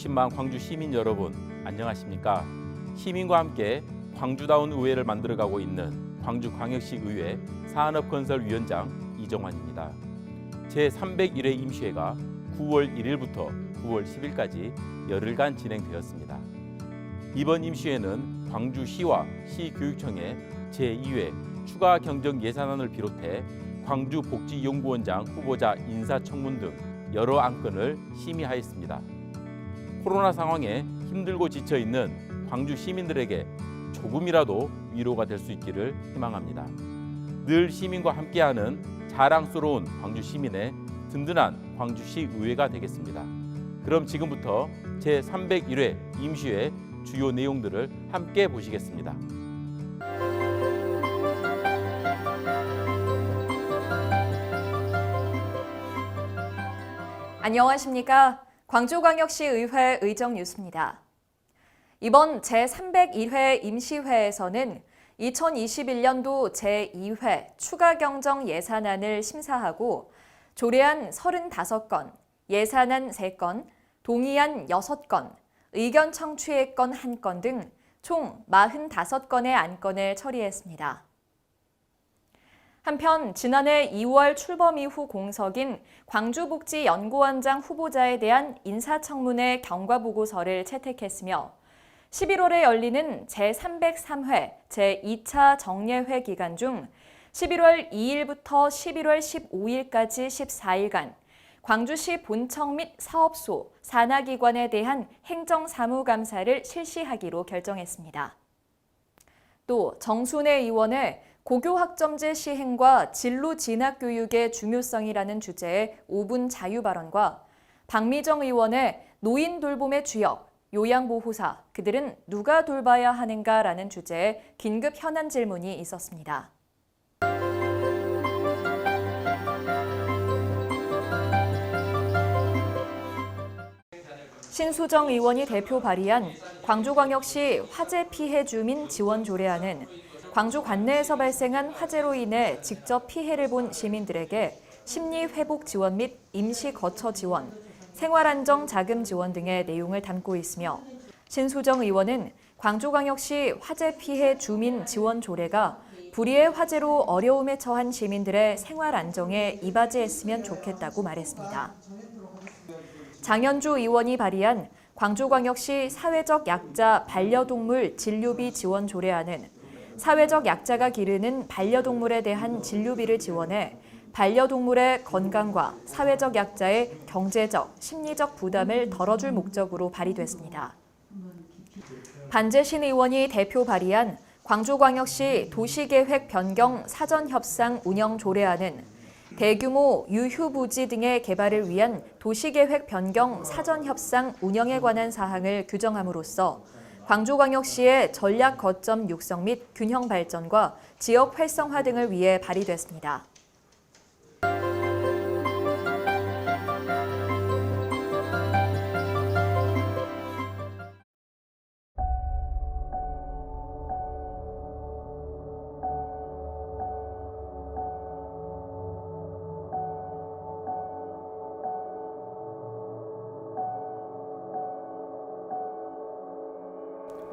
250만 광주 시민 여러분, 안녕하십니까? 시민과 함께 광주다운 의회를 만들어가고 있는 광주광역시의회 산업건설위원장 이정환입니다. 제301회 임시회가 9월 1일부터 9월 10일까지 열흘간 진행되었습니다. 이번 임시회는 광주시와 시교육청의 제2회 추가 경정 예산안을 비롯해 광주복지연구원장 후보자 인사청문 등 여러 안건을 심의하였습니다. 코로나 상황에 힘들고 지쳐있는 광주 시민들에게 조금이라도 위로가 될 수 있기를 희망합니다. 늘 시민과 함께하는 자랑스러운 광주 시민의 든든한 광주시 의회가 되겠습니다. 그럼 지금부터 제301회 임시회 주요 내용들을 함께 보시겠습니다. 안녕하십니까? 광주광역시 의회 의정뉴스입니다. 이번 제301회 임시회에서는 2021년도 제2회 추가 경정 예산안을 심사하고 조례안 35건, 예산안 3건, 동의안 6건, 의견 청취의 건 1건 등 총 45건의 안건을 처리했습니다. 한편 지난해 2월 출범 이후 공석인 광주복지연구원장 후보자에 대한 인사청문회 경과보고서를 채택했으며 11월에 열리는 제303회 제2차 정례회 기간 중 11월 2일부터 11월 15일까지 14일간 광주시 본청 및 사업소, 산하기관에 대한 행정사무감사를 실시하기로 결정했습니다. 또 정순애 의원의 고교학점제 시행과 진로 진학교육의 중요성이라는 주제의 5분 자유발언과 박미정 의원의 노인 돌봄의 주역, 요양보호사, 그들은 누가 돌봐야 하는가라는 주제의 긴급 현안 질문이 있었습니다. 신수정 의원이 대표 발의한 광주광역시 화재 피해 주민 지원 조례안은 광주 관내에서 발생한 화재로 인해 직접 피해를 본 시민들에게 심리회복 지원 및 임시 거처 지원, 생활안정 자금 지원 등의 내용을 담고 있으며 신수정 의원은 광주광역시 화재 피해 주민 지원 조례가 불의의 화재로 어려움에 처한 시민들의 생활 안정에 이바지했으면 좋겠다고 말했습니다. 장현주 의원이 발의한 광주광역시 사회적 약자 반려동물 진료비 지원 조례안은 사회적 약자가 기르는 반려동물에 대한 진료비를 지원해 반려동물의 건강과 사회적 약자의 경제적, 심리적 부담을 덜어줄 목적으로 발의됐습니다. 반재신 의원이 대표 발의한 광주광역시 도시계획 변경 사전협상 운영 조례안은 대규모 유휴부지 등의 개발을 위한 도시계획 변경 사전협상 운영에 관한 사항을 규정함으로써 광주광역시의 전략 거점 육성 및 균형 발전과 지역 활성화 등을 위해 발의됐습니다.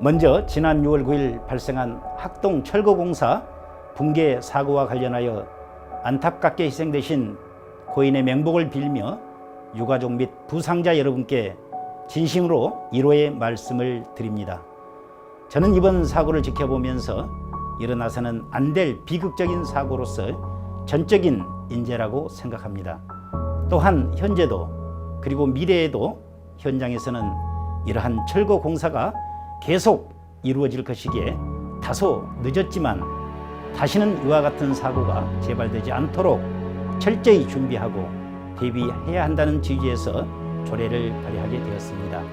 먼저 지난 6월 9일 발생한 학동 철거공사 붕괴 사고와 관련하여 안타깝게 희생되신 고인의 명복을 빌며 유가족 및 부상자 여러분께 진심으로 위로의 말씀을 드립니다. 저는 이번 사고를 지켜보면서 일어나서는 안 될 비극적인 사고로서 전적인 인재라고 생각합니다. 또한 현재도 그리고 미래에도 현장에서는 이러한 철거공사가 계속 이루어질 것이기에 다소 늦었지만 다시는 이와 같은 사고가 재발되지 않도록 철저히 준비하고 대비해야 한다는 취지에서 조례를 발의하게 되었습니다.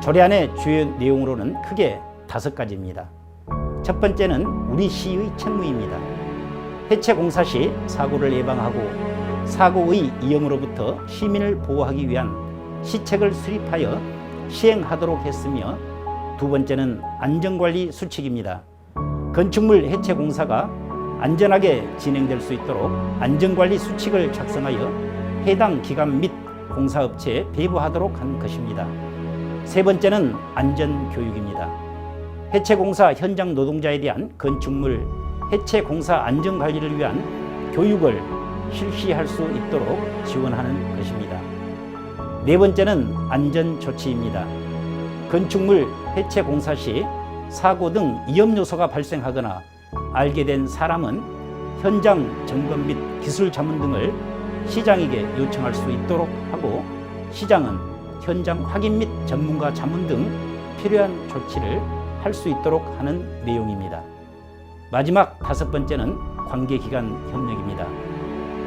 조례안의 주요 내용으로는 크게 5가지입니다. 첫 번째는 우리 시의 책무입니다. 해체 공사 시 사고를 예방하고 사고의 위험으로부터 시민을 보호하기 위한 시책을 수립하여 시행하도록 했으며, 두 번째는 안전관리 수칙입니다. 건축물 해체 공사가 안전하게 진행될 수 있도록 안전관리 수칙을 작성하여 해당 기관 및 공사업체에 배부하도록 한 것입니다. 세 번째는 안전교육입니다. 해체공사 현장 노동자에 대한 건축물 해체공사 안전관리를 위한 교육을 실시할 수 있도록 지원하는 것입니다. 네 번째는 안전조치입니다. 건축물 해체공사 시 사고 등 위험 요소가 발생하거나 알게 된 사람은 현장 점검 및 기술 자문 등을 시장에게 요청할 수 있도록 하고, 시장은 현장 확인 및 전문가 자문 등 필요한 조치를 할 수 있도록 하는 내용입니다. 마지막 다섯 번째는 관계기관 협력입니다.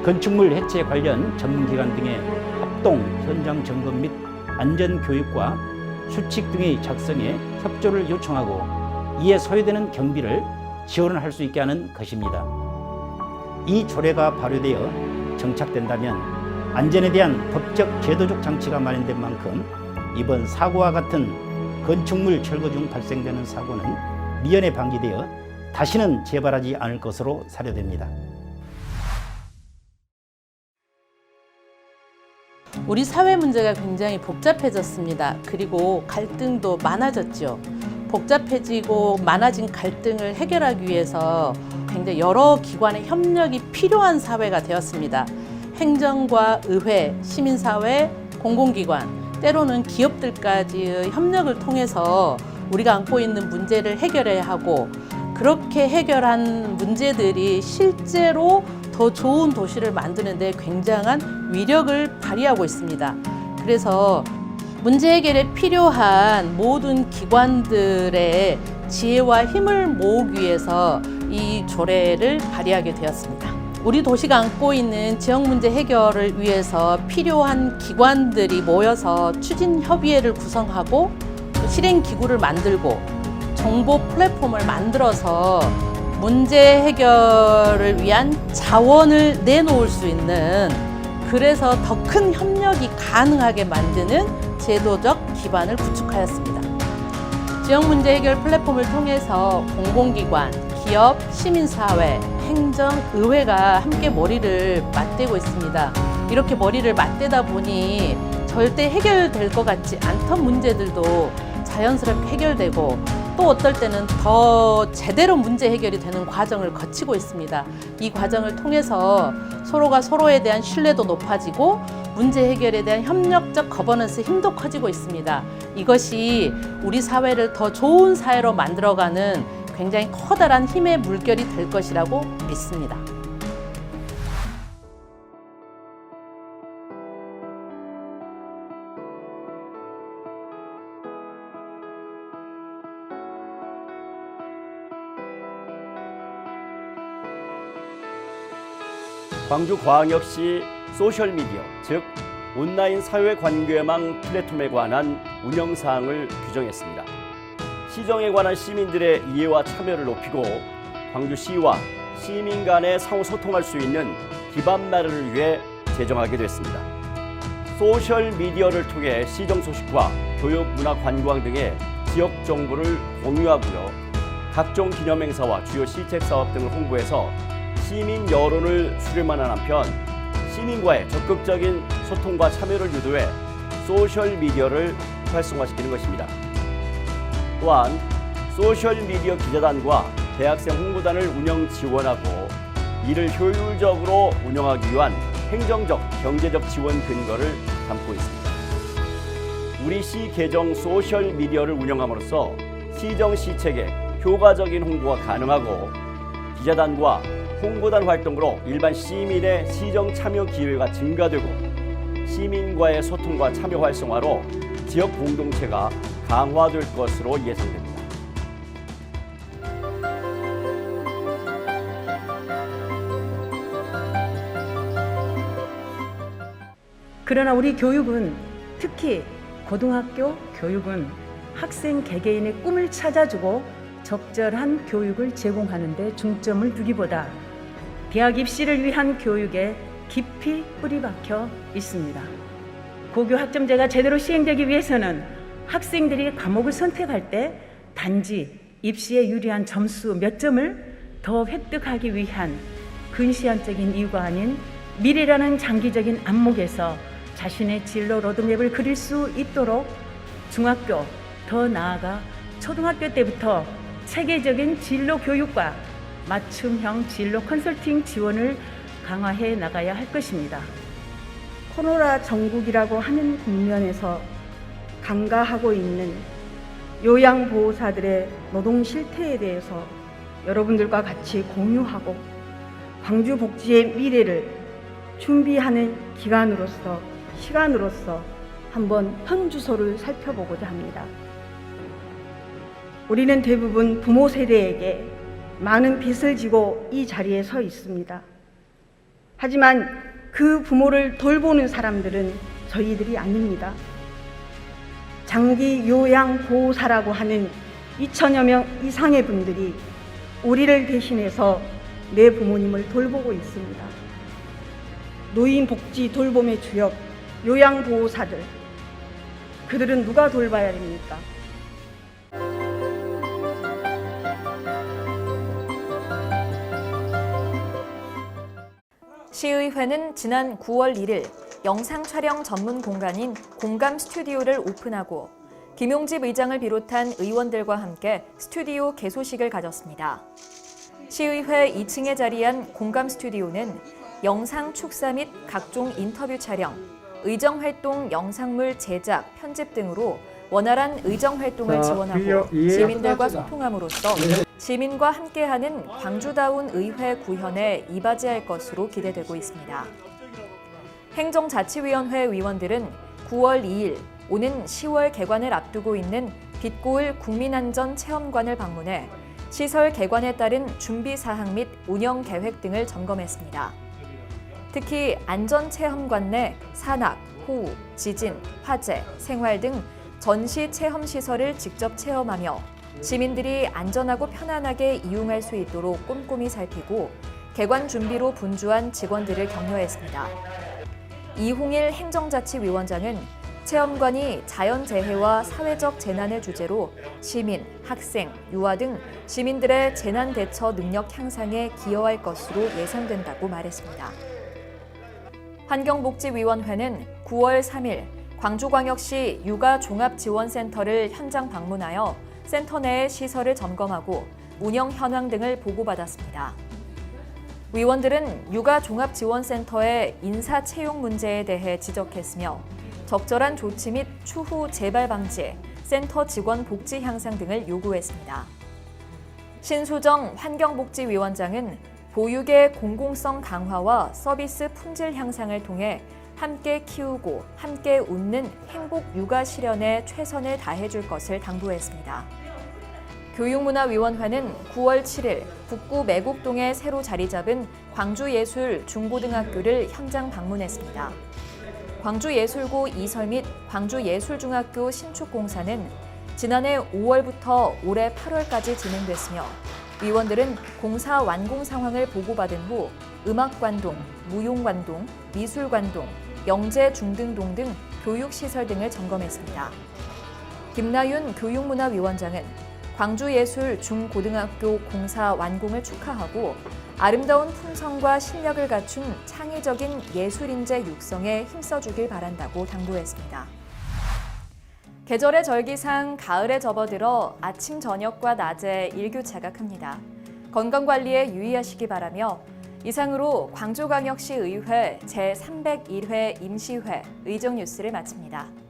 건축물 해체 관련 전문기관 등의 합동 현장 점검 및 안전교육과 수칙 등의 작성에 협조를 요청하고 이에 소요되는 경비를 지원할 수 있게 하는 것입니다. 이 조례가 발효되어 정착된다면 안전에 대한 법적 제도적 장치가 마련된 만큼 이번 사고와 같은 건축물 철거 중 발생되는 사고는 미연에 방지되어 다시는 재발하지 않을 것으로 사료됩니다. 우리 사회 문제가 굉장히 복잡해졌습니다. 그리고 갈등도 많아졌죠. 복잡해지고 많아진 갈등을 해결하기 위해서 굉장히 여러 기관의 협력이 필요한 사회가 되었습니다. 행정과 의회, 시민사회, 공공기관, 때로는 기업들까지의 협력을 통해서 우리가 안고 있는 문제를 해결해야 하고, 그렇게 해결한 문제들이 실제로 더 좋은 도시를 만드는 데 굉장한 위력을 발휘하고 있습니다. 그래서 문제 해결에 필요한 모든 기관들의 지혜와 힘을 모으기 위해서 이 조례를 발의하게 되었습니다. 우리 도시가 안고 있는 지역 문제 해결을 위해서 필요한 기관들이 모여서 추진협의회를 구성하고 실행 기구를 만들고 정보 플랫폼을 만들어서 문제 해결을 위한 자원을 내놓을 수 있는, 그래서 더 큰 협력이 가능하게 만드는 제도적 기반을 구축하였습니다. 지역 문제 해결 플랫폼을 통해서 공공기관, 기업, 시민사회, 행정, 의회가 함께 머리를 맞대고 있습니다. 이렇게 머리를 맞대다 보니 절대 해결될 것 같지 않던 문제들도 자연스럽게 해결되고, 또 어떨 때는 더 제대로 문제 해결이 되는 과정을 거치고 있습니다. 이 과정을 통해서 서로가 서로에 대한 신뢰도 높아지고 문제 해결에 대한 협력적 거버넌스 힘도 커지고 있습니다. 이것이 우리 사회를 더 좋은 사회로 만들어가는 굉장히 커다란 힘의 물결이 될 것이라고 믿습니다. 광주광역시 소셜미디어, 즉 온라인 사회관계망 플랫폼에 관한 운영사항을 규정했습니다. 시정에 관한 시민들의 이해와 참여를 높이고 광주시와 시민 간의 상호 소통할 수 있는 기반 마련을 위해 제정하게 됐습니다. 소셜미디어를 통해 시정 소식과 교육, 문화, 관광 등의 지역 정보를 공유하고요. 각종 기념행사와 주요 시책 사업 등을 홍보해서 시민 여론을 수렴하는 한편 시민과의 적극적인 소통과 참여를 유도해 소셜미디어를 활성화시키는 것입니다. 또한 소셜미디어 기자단과 대학생 홍보단을 운영 지원하고 이를 효율적으로 운영하기 위한 행정적, 경제적 지원 근거를 담고 있습니다. 우리 시 계정 소셜미디어를 운영함으로써 시정 시책의 효과적인 홍보가 가능하고 기자단과 홍보단 활동으로 일반 시민의 시정 참여 기회가 증가되고 시민과의 소통과 참여 활성화로 지역 공동체가 강화될 것으로 예상됩니다. 그러나 우리 교육은, 특히 고등학교 교육은 학생 개개인의 꿈을 찾아주고 적절한 교육을 제공하는 데 중점을 두기보다 대학 입시를 위한 교육에 깊이 뿌리 박혀 있습니다. 고교 학점제가 제대로 시행되기 위해서는 학생들이 과목을 선택할 때 단지 입시에 유리한 점수 몇 점을 더 획득하기 위한 근시안적인 이유가 아닌 미래라는 장기적인 안목에서 자신의 진로 로드맵을 그릴 수 있도록 중학교, 더 나아가 초등학교 때부터 체계적인 진로 교육과 맞춤형 진로 컨설팅 지원을 강화해 나가야 할 것입니다. 코로나 전국이라고 하는 국면에서 간과하고 있는 요양보호사들의 노동 실태에 대해서 여러분들과 같이 공유하고 광주 복지의 미래를 준비하는 시간으로서 한번 현주소를 살펴보고자 합니다. 우리는 대부분 부모 세대에게 많은 빚을 지고 이 자리에 서 있습니다. 하지만 그 부모를 돌보는 사람들은 저희들이 아닙니다. 장기 요양 보호사라고 하는 2천여 명 이상의 분들이 우리를 대신해서 내 부모님을 돌보고 있습니다. 노인 복지 돌봄의 주역 요양 보호사들, 그들은 누가 돌봐야 됩니까? 시의회는 지난 9월 1일 영상 촬영 전문 공간인 공감 스튜디오를 오픈하고 김용집 의장을 비롯한 의원들과 함께 스튜디오 개소식을 가졌습니다. 시의회 2층에 자리한 공감 스튜디오는 영상 축사 및 각종 인터뷰 촬영, 의정활동 영상물 제작, 편집 등으로 원활한 의정활동을 지원하고 시민들과 소통함으로써 시민과 함께하는 광주다운 의회 구현에 이바지할 것으로 기대되고 있습니다. 행정자치위원회 위원들은 9월 2일 오는 10월 개관을 앞두고 있는 빛고을 국민안전체험관을 방문해 시설 개관에 따른 준비 사항 및 운영 계획 등을 점검했습니다. 특히 안전체험관 내 산악, 호우, 지진, 화재, 생활 등 전시 체험 시설을 직접 체험하며 시민들이 안전하고 편안하게 이용할 수 있도록 꼼꼼히 살피고 개관 준비로 분주한 직원들을 격려했습니다. 이홍일 행정자치위원장은 체험관이 자연재해와 사회적 재난을 주제로 시민, 학생, 유아 등 시민들의 재난 대처 능력 향상에 기여할 것으로 예상된다고 말했습니다. 환경복지위원회는 9월 3일 광주광역시 육아종합지원센터를 현장 방문하여 센터 내의 시설을 점검하고 운영 현황 등을 보고받았습니다. 위원들은 육아종합지원센터의 인사 채용 문제에 대해 지적했으며 적절한 조치 및 추후 재발 방지, 센터 직원 복지 향상 등을 요구했습니다. 신수정 환경복지위원장은 보육의 공공성 강화와 서비스 품질 향상을 통해 함께 키우고 함께 웃는 행복 육아 실현에 최선을 다해줄 것을 당부했습니다. 교육문화위원회는 9월 7일 북구 매곡동에 새로 자리 잡은 광주예술 중고등학교를 현장 방문했습니다. 광주예술고 이설 및 광주예술중학교 신축공사는 지난해 5월부터 올해 8월까지 진행됐으며 위원들은 공사 완공 상황을 보고받은 후 음악관동, 무용관동, 미술관동, 영재중등동 등 교육시설 등을 점검했습니다. 김나윤 교육문화위원장은 광주예술 중고등학교 공사 완공을 축하하고 아름다운 품성과 실력을 갖춘 창의적인 예술인재 육성에 힘써주길 바란다고 당부했습니다. 계절의 절기상 가을에 접어들어 아침, 저녁과 낮에 일교차가 큽니다. 건강관리에 유의하시기 바라며 이상으로 광주광역시 의회 제301회 임시회 의정뉴스를 마칩니다.